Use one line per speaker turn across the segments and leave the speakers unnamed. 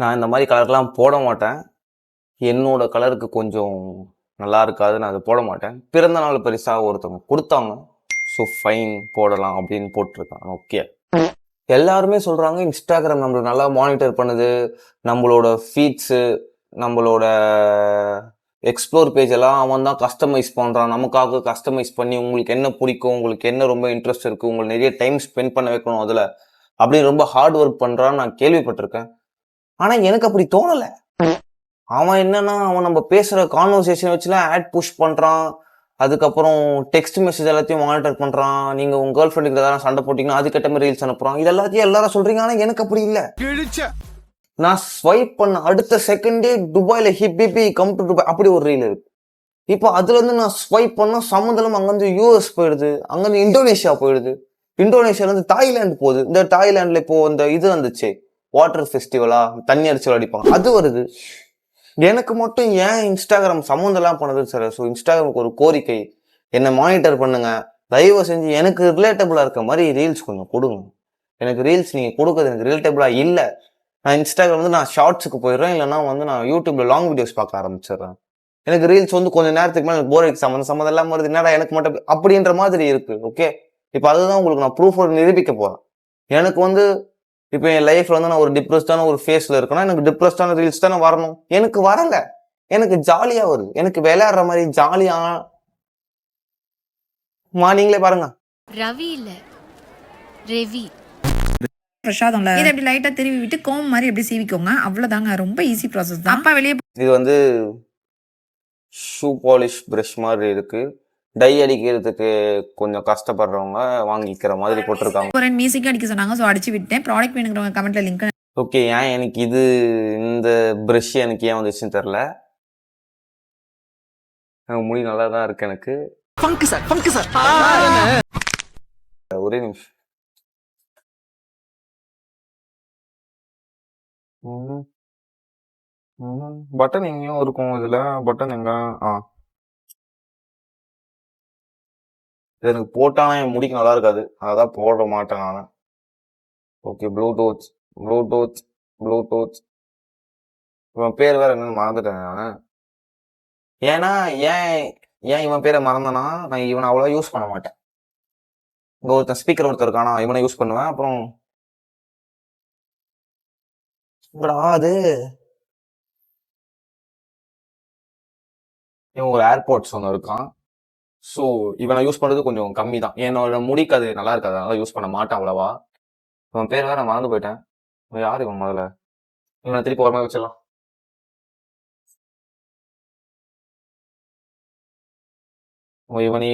நான் இந்த மாதிரி கலர்லாம் போட மாட்டேன். என்னோட கலருக்கு கொஞ்சம் நல்லா இருக்காது, நான் அதை போட மாட்டேன். பிறந்த நாள் பரிசாக ஒருத்தவங்க கொடுத்தாங்க, ஸோ ஃபைன் போடலாம் அப்படின்னு போட்டிருக்கேன். ஓகே, எல்லாருமே சொல்கிறாங்க இன்ஸ்டாகிராம் நம்மளை நல்லா மானிட்டர் பண்ணுது, நம்மளோட ஃபீட்ஸு, நம்மளோட எக்ஸ்ப்ளோர் பேஜ் எல்லாம் அவன் தான் கஸ்டமைஸ் பண்ணுறான், நமக்காக கஸ்டமைஸ் பண்ணி உங்களுக்கு என்ன பிடிக்கும், உங்களுக்கு என்ன ரொம்ப இன்ட்ரெஸ்ட் இருக்குது, உங்களுக்கு நிறைய டைம் ஸ்பெண்ட் பண்ண வைக்கணும் அதில் அப்படின்னு ரொம்ப ஹார்ட் ஒர்க் பண்ணுறான்னு நான் கேள்விப்பட்டிருக்கேன். ஆனால் எனக்கு அப்படி தோணலை. அவன் என்னன்னா, அவன் நம்ம பேசுகிற கான்வர்சேஷன் வச்சுலாம் ஆட் புஷ் பண்ணுறான், அதுக்கப்புறம் டெக்ஸ்ட் மெசேஜ் எல்லாத்தையும் மானிட்டர் பண்ணுறான். நீங்கள் உங்கள் கேர்ள் ஃப்ரெண்டுக்கு ஏதாவது சண்டை போட்டிங்கன்னா அதுக்கேற்ற மாதிரி ரீல்ஸ் அனுப்புகிறான். இது எல்லாத்தையும் எல்லாரும் சொல்கிறீங்க, ஆனால் எனக்கு அப்படி இல்லை. நான் ஸ்வைப் பண்ண அடுத்த செகண்டே துபாயில் ஹிப்பி கம் டு துபாய் அப்படி ஒரு ரீல் இருக்கு. இப்போ அதுலேருந்து நான் ஸ்வைப் பண்ணால் சம்மந்தம் அங்கேருந்து யூஎஸ் போயிடுது, அங்கேருந்து இந்தோனேஷியா போயிடுது, இந்தோனேஷியாலேருந்து தாய்லாந்து போகுது. இந்த தாய்லாண்டில் இப்போ இந்த இது வந்துச்சு, வாட்டர் ஃபெஸ்டிவலா, தண்ணி அடிச்சு விளையாடிப்பாங்க, அது வருது. எனக்கு மட்டும் ஏன் இன்ஸ்டாகிராம் சம்மந்தம்லாம் பண்ணுது சார்? ஸோ இன்ஸ்டாகிராமுக்கு ஒரு கோரிக்கை, என்னை மானிட்டர் பண்ணுங்க, தயவு செஞ்சு எனக்கு ரிலேட்டபிளாக இருக்க மாதிரி ரீல்ஸ் கொஞ்சம் கொடுங்க. எனக்கு ரீல்ஸ் நீங்கள் கொடுக்குறது எனக்கு ரிலேட்டபிளாக இல்லை. நான் இன்ஸ்டாகிராம் வந்து நான் ஷார்ட்ஸுக்கு போயிடுறேன், இல்லைனா வந்து நான் யூடியூப்ல லாங் வீடியோஸ் பார்க்க ஆரம்பிச்சிடுறேன். எனக்கு ரீல்ஸ் வந்து கொஞ்சம் நேரத்துக்கு மேலே எனக்கு போர் அடிக்கு, சம்மந்தம் எல்லாம் வருது, என்னடா எனக்கு மட்டும் அப்படின்ற மாதிரி இருக்கு. ஓகே, இப்போ அதுதான் உங்களுக்கு நான் ப்ரூஃபோட நிரூபிக்க போகிறேன். எனக்கு வந்து இப்போ என் லைஃப்ல வந்து நான் ஒரு டிப்ரெஸ்டான ஒரு ஃபேஸ்ல இருக்கேன்னா எனக்கு டிப்ரெஸ்டான ரீல்ஸ் தானே வரணும். எனக்கு வரல, எனக்கு ஜாலியா வருது, எனக்கு விளையாடுற மாதிரி ஜாலியா. நீங்களே பாருங்க.
ரவி இல்ல ரெவி.
பிரசாதம்ல இதை அப்படி லைட்டா திருவி விட்டு கோம் மாதிரி எப்படி சீவிக்கோங்க, அவ்வளவுதாங்க. ரொம்ப ஈஸி ப்ராசஸ் தான். அப்பா வெளியே
இது வந்து ஷூ பாலிஷ் பிரஷ் மாதிரி இருக்கு, டை அடிக்கிறதுக்கு கொஞ்சம் கஷ்டப்படுறவங்க வாங்கிக்கிற மாதிரி போட்டிருக்காங்க.
மியூசிக் அடிக்க சொன்னாங்க, ஸோ அடிச்சு விட்டேன். ப்ராடக்ட் வேணுங்கிறவங்க கமெண்ட்ல லிங்க்.
ஓகே, ஏன் எனக்கு இது இந்த பிரஷ் எனக்கு ஏன் வந்துச்சுன்னு தெரில. முடி நல்லா தான் இருக்கு எனக்கு. ஒரே நிமிஷம். பட்டன் எங்கேயும் இருக்கும் இதுல, பட்டன் எங்க? எனக்கு போட்டாலும் என் முடிக்கு நல்லா இருக்காது, அதான் போட மாட்டேன் நான். ஓகே, ப்ளூடூத் ப்ளூடூத் ப்ளூடூத் இவன் பேர் வேற என்னன்னு மறந்துட்டேன் நான். ஏன்னா ஏன் ஏன் இவன் பேரை மறந்தனா, நான் இவனை அவ்வளோ யூஸ் பண்ண மாட்டேன். இங்கே ஒருத்தன் ஸ்பீக்கர் ஒருத்தர் இருக்கானா, இவனை யூஸ் பண்ணுவேன். அப்புறம் அது இவன் ஒரு ஏர்போர்ட்ஸ் ஒன்று இருக்கான். ஸோ இவனை யூஸ் பண்ணுறது கொஞ்சம் கம்மி தான். என்னோட முடிக்கு அது நல்லா இருக்காது, அதனால யூஸ் பண்ண மாட்டேன் அவ்வளவா. இவன் பேர் வேற மறந்து போயிட்டேன். யார் இவன்? முதல்ல இவனை திருப்பி ஒரு மாதிரி வச்சிடலாம்.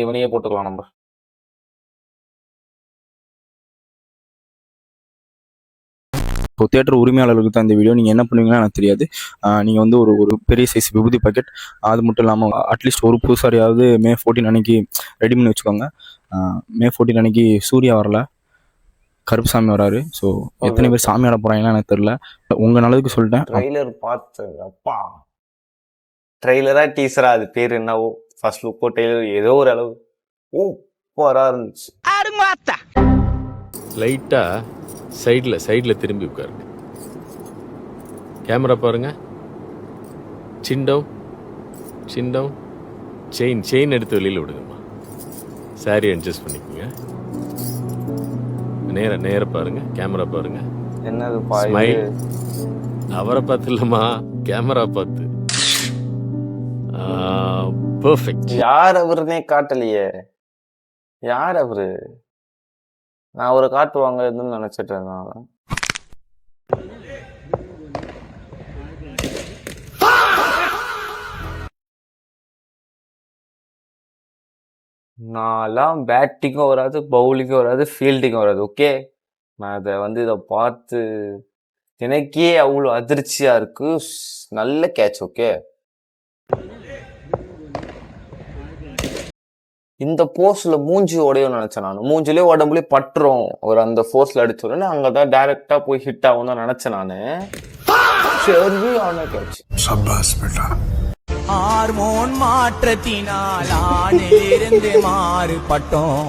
இவனையே போட்டுக்கலாம் நம்ம.
இப்போ தியேட்டர் உரிமையாளர்களுக்கு தான் இந்த வீடியோ. நீங்கள் என்ன பண்ணுவீங்கன்னா எனக்கு தெரியாது. நீங்கள் வந்து ஒரு பெரிய சைஸ் விபூதி பாக்கெட், அது மட்டும் இல்லாமல் அட்லீஸ்ட் ஒரு புதுசாரியாவது மே 14 அன்னைக்கு ரெடி பண்ணி வச்சுக்கோங்க. மே 14 அன்னைக்கு சூர்யா வரல, கருப்புசாமி வராரு. ஸோ எத்தனை பேர் சாமி ஆட போகிறாங்கன்னா எனக்கு தெரியல. உங்கள் நல்லதுக்கு சொல்லிட்டேன்.
ட்ரெய்லர் பார்த்து அப்பா, ட்ரெய்லரா டீசரா அது பேர் என்னவோ, ஃபர்ஸ்ட் லுக்கோ ட்ரெய்லர் ஏதோ ஒரு அளவு சூப்பரா இருந்துச்சு.
லைட்டா சைடில் திரும்பி உட்காருங்க. கேமரா பாருங்க. சிண்டவுன் செயின் எடுத்து வெளியில் விடுங்கம்மா. சாரி அட்ஜஸ்ட் பண்ணிக்கோங்க. நேர பாருங்க, கேமரா பாருங்க.
என்னது
ஸ்மைல். அவரை பார்த்து இல்லம்மா, கேமரா பார்த்து. பெர்ஃபெக்ட்.
யார் அவருன்னே காட்டலையே, யார் அவரு? நான் ஒரு காட்டுவாங்க எதுன்னு நினைச்சிட்டு இருந்தேன். நான்லாம் பேட்டிங்கும் வராது, பவுலிங்கும் வராது, ஃபீல்டிங்கும் வராது. ஓகே, நான் இதை பார்த்து எனக்கே அவ்வளோ அதிர்ச்சியா இருக்கு. நல்ல கேட்ச். ஓகே, இந்த போஸ்ட்ல மூஞ்சி உடையும் நினைச்சேன் நான். மூஞ்சிலே உடம்புலயே பட்டுரும் ஒரு அந்த போர்ஸ்ல அடிச்ச உடனே அங்கதான் டைரக்டா போய் ஹிட் ஆகும் தான் நினைச்சேன் நானு. சரியான கேட்ச்.
சபாஸ் பேட்டா.
ஹார்மோன் மாற்றத்தினால் ஆணிலிருந்து மாறுபட்டோம்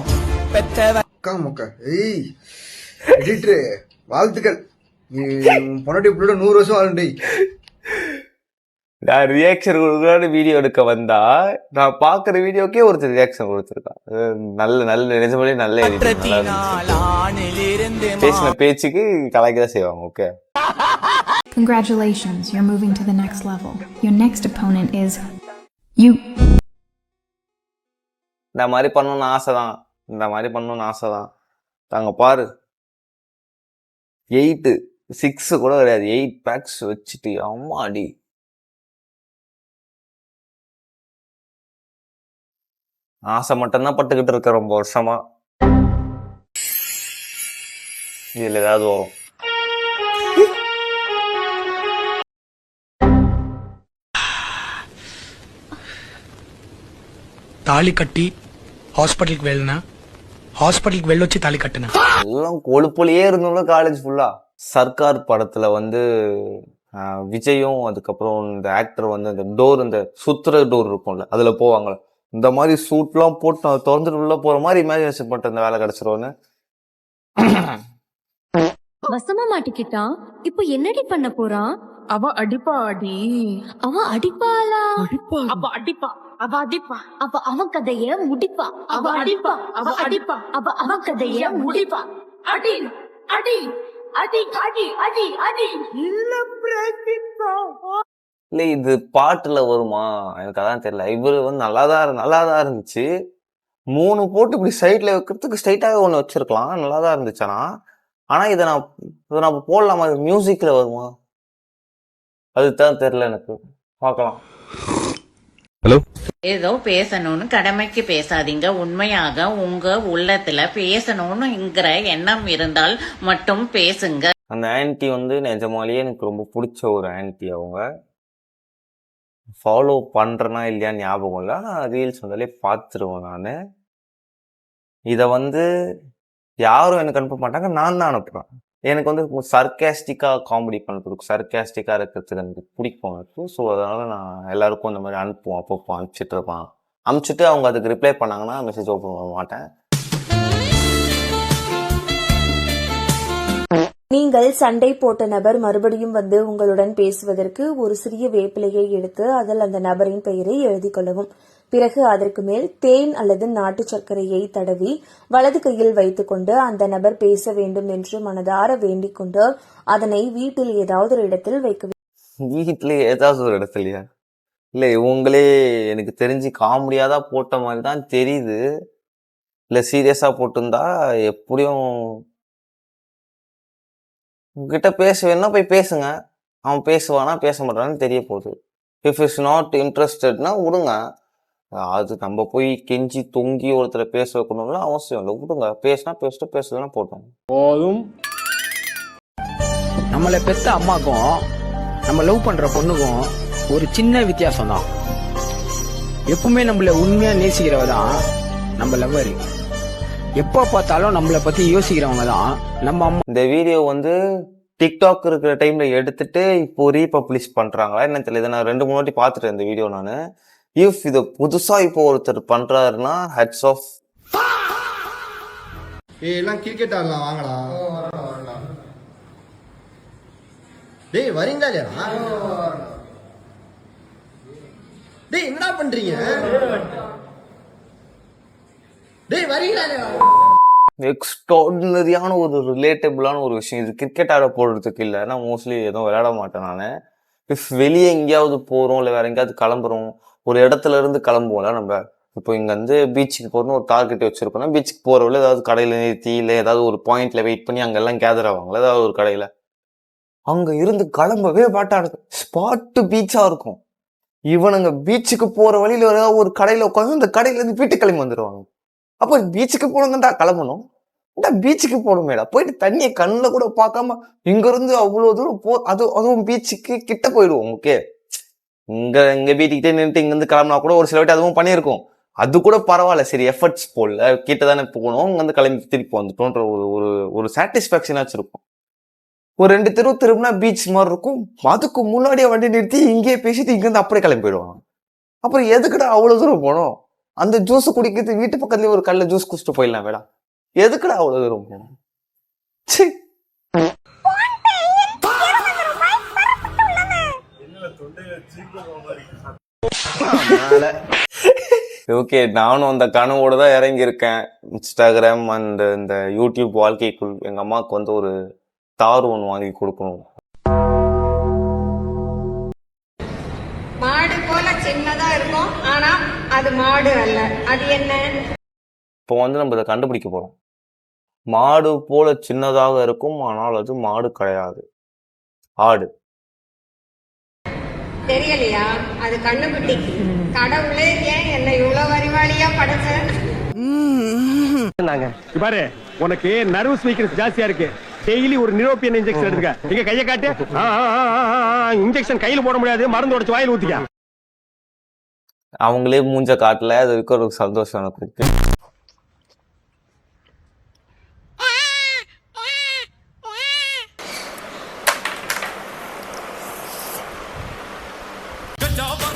பெத்தவ.
ஏய் எடிட்டர் வாழ்த்துக்கள். பொண்டாட்டி பிள்ளை 100 வருஷம் ஆகுண்டி.
நான் ரியாக்ஷன் கொடுக்கலான்னு வீடியோ எடுக்க வந்தா நான் பாக்குற வீடியோக்கே ஒருத்தர் ரியாக்ஷன் கொடுத்துருக்கான். நல்ல நல்ல நிஜமாலே நல்ல editing, நல்லா இருந்துச்சு.
மாற்றத்தினால் ஆணிலிருந்து
பேசின பேச்சுக்கு கலாய்க்கதான் செய்வாங்க. Okay,
Congratulations, you're moving to the next level. Your next opponent is you.
இந்த மாதிரி பண்ணணும்னு ஆசைதான், இந்த மாதிரி பண்ணணும்னு ஆசைதான். தாங்க பாரு, 8 6 கூட கிடையாது, 8 பேக்ஸ் வச்சுட்டு அம்மாடி. ஆசை மட்டும்தான் பட்டுக்கிட்டு இருக்க ரொம்ப வருஷமா. இதுல ஏதாவது வரும்.
తాళి కట్టి హాస్పిటల్కి వెళ్ళినా హాస్పిటల్కి వెళ్ళొచ్చి తాళి కట్టినా
எல்லாம் கொழுப்புலயே இருந்தவங்க காலேஜ் ஃபுல்லா. சர்க்கார் படத்துல வந்து விஜயும் அதுக்கப்புறம் இந்த ஆக்டர் வந்து இந்த டோர், இந்த சுத்துற டோர் இருக்கும்ல, அதுல போவாங்கல்ல, இந்த மாதிரி சூட்லாம் போட்டு நான் திறந்துட்டு உள்ள போற மாதிரி இமேஜினேஷன் பண்ணிட்டு இந்த வேலை கிடைச்சிருவோன்னு.
வசமா மாட்டிக்கிட்டான். இப்போ என்னடி பண்ண போறான்?
அவ அடிப்பாடி.
அவன் அடிப்பாளா?
அவ அடிப்பா. அவ அடிப்பா.
அப்ப அவன் கதைய முடிப்பா.
அவ அடிப்பா. அவ அடிப்பா.
அப்ப அவன் கதைய முடிப்பா.
அடி அடி அடி அடி அடி அடி. இல்ல பிரேக்கிப்பா.
இல்ல இது பாட்டுல வருமா எனக்கு அதான் தெரியல. இவரு வந்து நல்லாதான் இருந்துச்சு. 3 போட்டு இப்படி சைட்ல வைக்கிறதுக்கு ஸ்ட்ரைட்டாவே ஒண்ணு வச்சிருக்கலாம், நல்லாதான் இருந்துச்சு. ஆனா இதை நான் போடலாமா? மியூசிக்ல வருமா? அதுதான் தெரியல எனக்கு. பார்க்கலாம்.
ஹலோ,
ஏதோ பேசணும்னு கடமைக்கு பேசாதீங்க. உண்மையாக உங்க உள்ளத்துல பேசணும்னுங்கிற எண்ணம் இருந்தால் மட்டும் பேசுங்க.
அந்த ஆன்ட்டி வந்து நிஜமாலேயே எனக்கு ரொம்ப பிடிச்ச ஒரு ஆன்ட்டி. அவங்க ஃபாலோ பண்றேனா இல்லையான்னு ஞாபகம் இல்லை, ஆனால் ரீல்ஸ் வந்தாலே பார்த்துருவேன் நான். இதை வந்து யாரும் எனக்கு அனுப்ப மாட்டாங்க, நான் தான் அனுப்புறேன். எனக்கு வந்து சர்க்காஸ்டிக்கா காமெடி பண்ணுறதுக்கு, சர்க்காஸ்டிக்கா இருக்கிறதுக்கு எனக்கு பிடிக்கும் எனக்கு. ஸோ அதனால நான் எல்லாருக்கும் இந்த மாதிரி அனுப்புவோம், அப்பப்போ அனுப்பிச்சிட்டு இருப்பான். அனுப்பிச்சிட்டு அவங்க அதுக்கு ரிப்ளை பண்ணாங்கன்னா மெசேஜ் ஓப்பன் பண்ண மாட்டேன்.
நீங்கள் சண்டை போட்ட நபர் மறுபடியும் வந்து உங்களுடன் பேசுவதற்கு ஒரு சிறிய வேப்பிலையை எடுத்து அதில் அந்த நபரின் பெயரை எழுதிக் கொள்ளவும். பிறகு அதற்கு மேல் தேன் அல்லது நாட்டு சர்க்கரையை தடவி வலது கையில் வைத்துக்கொண்டு அந்த நபர் பேச வேண்டும் என்று மனதார வேண்டிக் கொண்டு அதனை வீட்டில் ஏதாவது ஒரு இடத்தில் வைக்க.
வீட்டிலே ஏதாவது ஒரு இடத்துலயா? இல்லை, இவங்களே எனக்கு தெரிஞ்சு காமெடியாதான் போட்ட மாதிரி தான் தெரியுது. இல்லை சீரியஸா போட்டிருந்தா எப்படியும் உங்ககிட்ட பேச வேணும்னா போய் பேசுங்க. அவன் பேசுவானா பேச மாட்டான்னு தெரிய போகுது. இஃப் இஸ் நாட் இன்ட்ரெஸ்டட்னா விடுங்க. அது நம்ம போய் கெஞ்சி தொங்கி ஒருத்தரை பேச வைக்கணும்லாம் அவசியம் இல்லை, விடுங்க. பேசினா பேசிட்டு, பேசுதுன்னா போட்டோம்
போதும்.
நம்மளை பெத்த அம்மாக்கும் நம்ம லவ் பண்ற பொண்ணுக்கும் ஒரு சின்ன வித்தியாசம் தான். எப்பவுமே நம்மள உண்மையா நேசிக்கிறவ தான் நம்ம லவ்வர். எப்போ பார்த்தாலும் நம்மளை பத்தி யோசிக்கிறவங்க தான் நம்ம அம்மா.
இந்த வீடியோ வந்து டிக்டாக் இருக்கிற டைம்ல எடுத்துட்டு இப்போ ரீபப்ளிஷ் பண்றாங்களா என்ன தெரியல. இதை நான் 2-3 வாட்டி பார்த்துட்டேன் இந்த வீடியோ நான். இஃப் இதை புதுசா இப்போ ஒருத்தர் பண்றாருன்னா ஹெட்ஸ் ஆஃப்.
எல்லாம் கிரிக்கெட் ஆடலாம் வாங்கடா. டேய் வரீங்களா இல்லையா? டேய் என்னடா பண்றீங்க? டேய் வரீங்களா இல்லையா?
எக்ஸ்ட்ராடினரியான ஒரு ரிலேட்டபிளான ஒரு விஷயம் இது. கிரிக்கெட் ஆட போடுறதுக்கு இல்லை, நான் மோஸ்ட்லி எதுவும் விளையாட மாட்டேன் நான். இஃப் வெளியே எங்கேயாவது போகிறோம் இல்லை வேற எங்கேயாவது கிளம்புறோம், ஒரு இடத்துல இருந்து கிளம்புவோம்ல நம்ம. இப்போ இங்கே வந்து பீச்சுக்கு போகணும்னு ஒரு டார்கெட் வச்சிருக்கோம்னா, பீச்சுக்கு போகிறவங்கள ஏதாவது கடையில் நிறுத்தி இல்லை ஏதாவது ஒரு பாயிண்ட்ல வெயிட் பண்ணி அங்கெல்லாம் கேதர் ஆவாங்களா ஏதாவது ஒரு கடையில். அங்கே இருந்து கிளம்பவே பாட்டாடுது. ஸ்பாட்டு பீச்சாக இருக்கும். இவனுங்க பீச்சுக்கு போகிற வழியில் ஏதாவது ஒரு கடையில் உட்காந்து அந்த கடையிலேருந்து வீட்டுக்கு கிளம்பி வந்துடுவாங்க. அப்போ பீச்சுக்கு போகணும்டா கிளம்பணும், பீச்சுக்கு போகணுமேடா. போயிட்டு தண்ணியை கண்ணில் கூட பார்க்காம இங்கிருந்து அவ்வளோ தூரம் அதுவும் பீச்சுக்கு கிட்ட போயிடுவோம். ஓகே, இங்க வீட்டுக்கிட்டே நின்றுட்டு இங்கிருந்து கிளம்பினா கூட ஒரு சில வாட்டி அதுவும் பண்ணியிருக்கோம். அது கூட பரவாயில்ல, சரி எஃபர்ட்ஸ் போடல, கிட்ட தானே போகணும், இங்கிருந்து கிளம்பி திருப்பி வந்துட்டோன்ற ஒரு சாட்டிஸ்ஃபேக்ஷனாச்சும் இருக்கும். ஒரு 2 தெரு திரும்பினா பீச் மாதிரி இருக்கும். அதுக்கு முன்னாடியே வண்டி நிறுத்தி இங்கேயே பேசிட்டு இங்கிருந்து அப்படியே கிளம்பி போயிடுவாங்க. அப்புறம் எதுக்குடா அவ்வளோ தூரம் போனோம்? அந்த ஜூஸ் குடிக்கிறது வீட்டு பக்கத்துலயே ஒரு கல்ல ஜூஸ் குடிச்சிட்டு போயிடலாம் வேடா. எதுக்குடா அவ்வளவு தூரம் போகணும்? ஓகே, நானும் அந்த கனவோட தான் இறங்கியிருக்கேன். இன்ஸ்டாகிராம் அண்ட் இந்த யூடியூப் வாழ்க்கைக்குள் எங்க அம்மாவுக்கு வந்து ஒரு தார் ஒன்று வாங்கி கொடுக்கணும்.
மாடு போல சின்னதா இருக்கும் ஆனா அது மாடு அல்ல. அது என்ன?
இப்போ வந்து நம்ம இதை கண்டுபிடிக்க போறோம். மாடு போல சின்னதாக இருக்கும், ஆனால் அது மாடு கிடையாது, ஆடு.
தெரியலையா? அது கண்ணுக்குட்டி. கடவுளே ஏன் என்ன இவ்வளவு அறிவாளியா படைச்ச?
பாரு, உனக்கு நர்வஸ் வீக்னஸ் ஜாஸ்தியா இருக்கு. டெய்லி ஒரு நிரோபியன் இன்ஜெக்ஷன் எடுத்துக்க. இங்க கையை காட்டு. இன்ஜெக்ஷன் கையில போட முடியாது, மருந்து உடைச்சு வாயில் ஊத்திக்க.
அவங்களே மூஞ்ச காட்டல, அது இருக்க ஒரு சந்தோஷம் எனக்கு இருக்கு.
Good job.